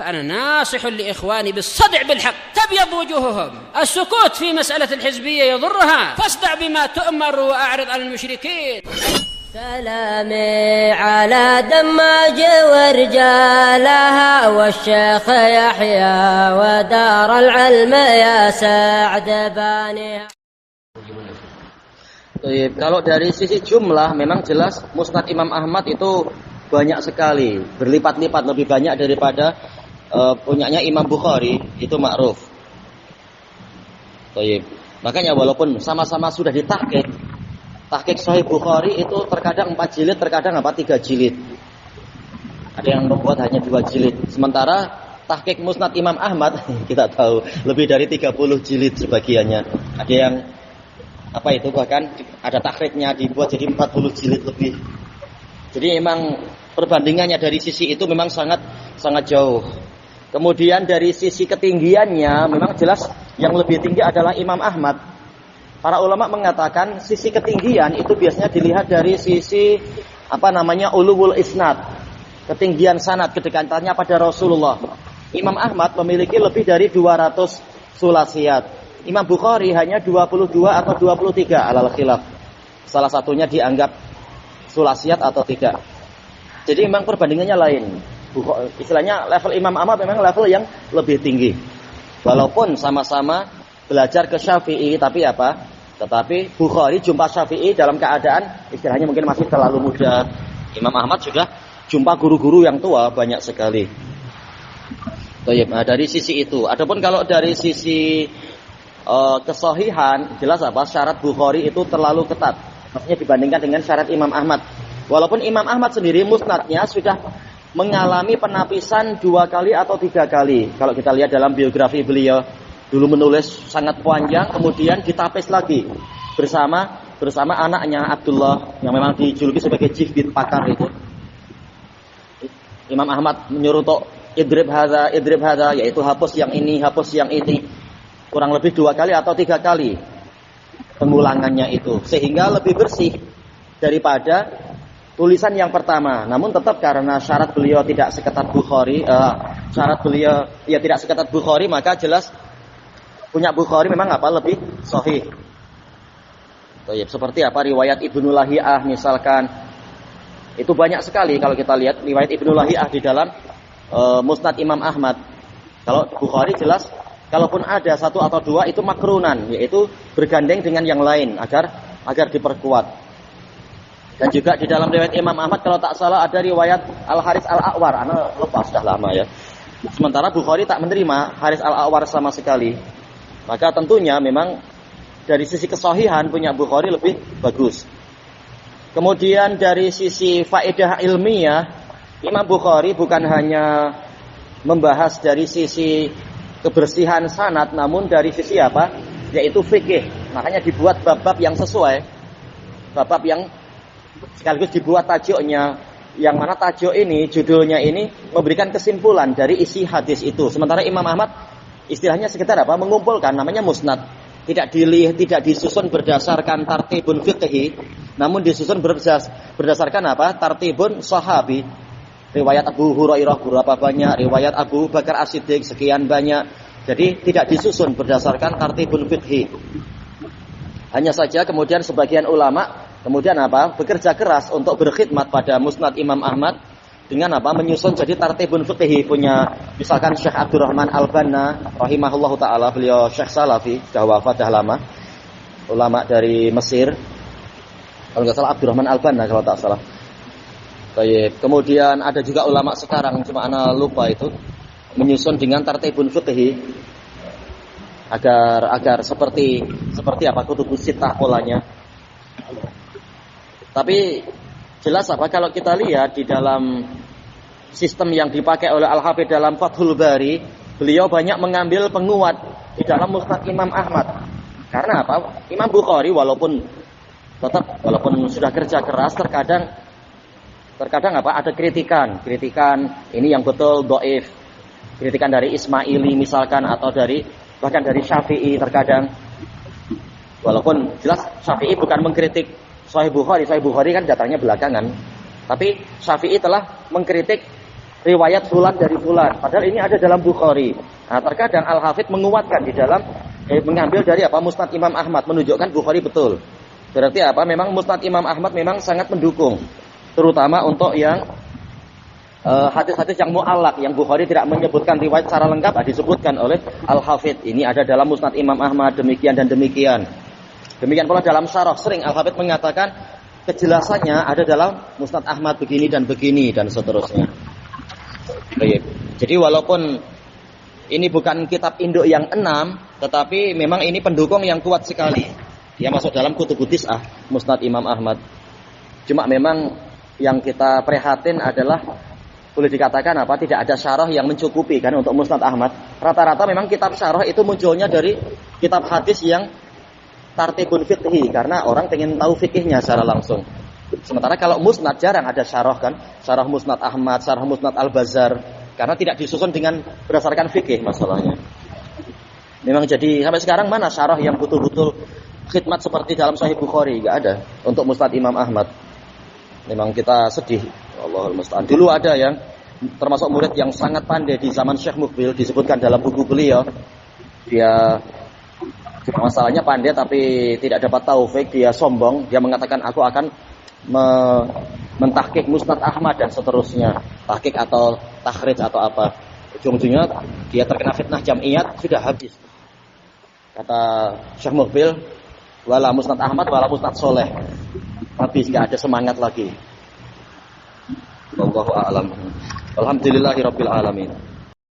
فأنا ناصح لإخواني بالصدع بالحق تبيض وجوههم. السكوت في مسألة الحزبية يضرها، فاصدع بما تؤمر وأعرض عن المشركين. سلامي على دماج ورجالها والشيخ يحيى ودار العلم يا سعد بانيها. Kalau dari sisi jumlah memang jelas Musnad Imam Ahmad itu banyak sekali, berlipat-lipat lebih banyak daripada punyanya Imam Bukhari, itu ma'ruf. Makanya walaupun sama-sama sudah ditahqiq, tahqiq Sahih Bukhari itu terkadang 4 jilid, terkadang 3 jilid. Ada yang membuat hanya 2 jilid. Sementara tahqiq Musnad Imam Ahmad kita tahu lebih dari 30 jilid sebagiannya. Ada yang bahkan ada tahriknya dibuat jadi 40 jilid lebih. Jadi memang perbandingannya dari sisi itu memang sangat jauh. Kemudian dari sisi ketinggiannya memang jelas yang lebih tinggi adalah Imam Ahmad. Para ulama mengatakan sisi ketinggian itu biasanya dilihat dari sisi ulul isnad, ketinggian sanad, kedekatannya pada Rasulullah. Imam Ahmad memiliki lebih dari 200 sulasiyat. Imam Bukhari hanya 22 atau 23 alal khilaf. Salah satunya dianggap sulasiyat atau tidak. Jadi memang perbandingannya lain. Istilahnya level Imam Ahmad memang level yang lebih tinggi. Walaupun sama-sama belajar ke Syafi'i, tetapi Bukhari jumpa Syafi'i dalam keadaan istilahnya mungkin masih terlalu muda. Imam Ahmad sudah jumpa guru-guru yang tua banyak sekali. Dari sisi itu. Adapun kalau dari sisi kesahihan, jelas syarat Bukhari itu terlalu ketat. Maksudnya dibandingkan dengan syarat Imam Ahmad. Walaupun Imam Ahmad sendiri musnadnya sudah mengalami penapisan 2 kali atau 3 kali. Kalau kita lihat dalam biografi beliau, dulu menulis sangat panjang, kemudian ditapis lagi bersama anaknya Abdullah yang memang dijuluki sebagai jifbit pakar itu. Imam Ahmad menyuruh untuk idrib hadza, yaitu hapus yang ini, hapus yang ini. Kurang lebih 2 kali atau 3 kali pengulangannya itu, sehingga lebih bersih daripada tulisan yang pertama. Namun tetap karena syarat beliau tidak seketat Bukhari, tidak seketat Bukhari, maka jelas punya Bukhari memang lebih sahih. Seperti riwayat Ibnu Lahiyah misalkan, itu banyak sekali kalau kita lihat riwayat Ibnu Lahiyah di dalam Musnad Imam Ahmad. Kalau Bukhari jelas, kalaupun ada 1 atau 2 itu makrunan, yaitu bergandeng dengan yang lain agar diperkuat. Dan juga di dalam riwayat Imam Ahmad kalau tak salah ada riwayat Al-Haris Al-A'war, ana lupa sudah lama ya. Sementara Bukhari tak menerima Haris Al-A'war sama sekali. Maka tentunya memang dari sisi kesahihan punya Bukhari lebih bagus. Kemudian dari sisi faedah ilmiah, Imam Bukhari bukan hanya membahas dari sisi kebersihan sanad, namun dari sisi yaitu fikih. Makanya dibuat bab-bab yang sesuai, bab-bab yang sekaligus dibuat tajuknya, yang mana tajuk ini, judulnya ini memberikan kesimpulan dari isi hadis itu. Sementara Imam Ahmad istilahnya sekitar mengumpulkan, namanya musnad. Tidak disusun berdasarkan tartibun fiqhi, namun disusun berdasarkan tartibun sahabi. Riwayat Abu Hurairah berapa banyak, riwayat Abu Bakar As-Siddiq sekian banyak. Jadi tidak disusun berdasarkan tartibun fiqhi. Hanya saja kemudian sebagian ulama bekerja keras untuk berkhidmat pada Musnad Imam Ahmad dengan menyusun jadi tartibun fiqhi. Punya misalkan Syekh Abdurrahman Al-Banna rahimahullahu taala, beliau Syekh Salafi, sudah wafat dah lama, ulama dari Mesir. Kalau enggak salah Abdurrahman Al-Banna kalau tak salah. Kemudian ada juga ulama sekarang, cuma ana lupa itu, menyusun dengan tartibun fiqhi agar seperti kutubus sittah polanya. Tapi jelas kalau kita lihat di dalam sistem yang dipakai oleh Al-Hafidz dalam Fathul Bari, beliau banyak mengambil penguat di dalam Musnad Imam Ahmad. Karena Imam Bukhari walaupun sudah kerja keras, terkadang ada kritikan ini yang betul dhaif, kritikan dari Ismaili misalkan, atau bahkan dari Syafi'i terkadang. Walaupun jelas Syafi'i bukan mengkritik Sahih Bukhari kan datangnya belakangan, tapi Syafi'i telah mengkritik riwayat fulan dari fulan. Padahal ini ada dalam Bukhari. Nah, terkadang Al-Hafidz menguatkan di dalam mengambil dari apa Musnad Imam Ahmad, menunjukkan Bukhari betul. Berarti apa? Memang Musnad Imam Ahmad memang sangat mendukung, terutama untuk yang hadis-hadis yang mu'allaq, yang Bukhari tidak menyebutkan riwayat secara lengkap, disebutkan oleh Al-Hafidz. Ini ada dalam Musnad Imam Ahmad demikian dan demikian. Demikian pula dalam syarah sering Al-Hafidz mengatakan kejelasannya ada dalam Musnad Ahmad begini dan seterusnya. Baik. Jadi walaupun ini bukan kitab induk yang 6, tetapi memang ini pendukung yang kuat sekali. Dia masuk dalam kutubut tis'ah, Musnad Imam Ahmad. Cuma memang yang kita prihatin adalah boleh dikatakan apa? Tidak ada syarah yang mencukupi kan untuk Musnad Ahmad. Rata-rata memang kitab syarah itu munculnya dari kitab hadis yang tartibun fiqhi, karena orang ingin tahu fikihnya secara langsung. Sementara kalau Musnad jarang ada syarah kan, syarah Musnad Ahmad, syarah Musnad Al-Bazzar, karena tidak disusun dengan berdasarkan fikih masalahnya. Memang jadi sampai sekarang mana syarah yang betul-betul khidmat seperti dalam Sahih Bukhari? Enggak ada untuk Musnad Imam Ahmad. Memang kita sedih. Allahul musta'an. Dulu ada yang termasuk murid yang sangat pandai di zaman Syekh Mukbil, disebutkan dalam buku beliau. Dia masalahnya pandai tapi tidak dapat taufik, dia sombong, dia mengatakan aku akan mentahqiq Musnad Ahmad dan seterusnya, tahqiq atau takhrij atau apa. Ujung-ujungnya dia terkena fitnah jam'iyat, sudah habis. Kata Syekh Mukbil, wala Musnad Ahmad wala Musnad Soleh, habis, gak ada semangat lagi. Wallahu a'lam. Alhamdulillahirabbil alamin.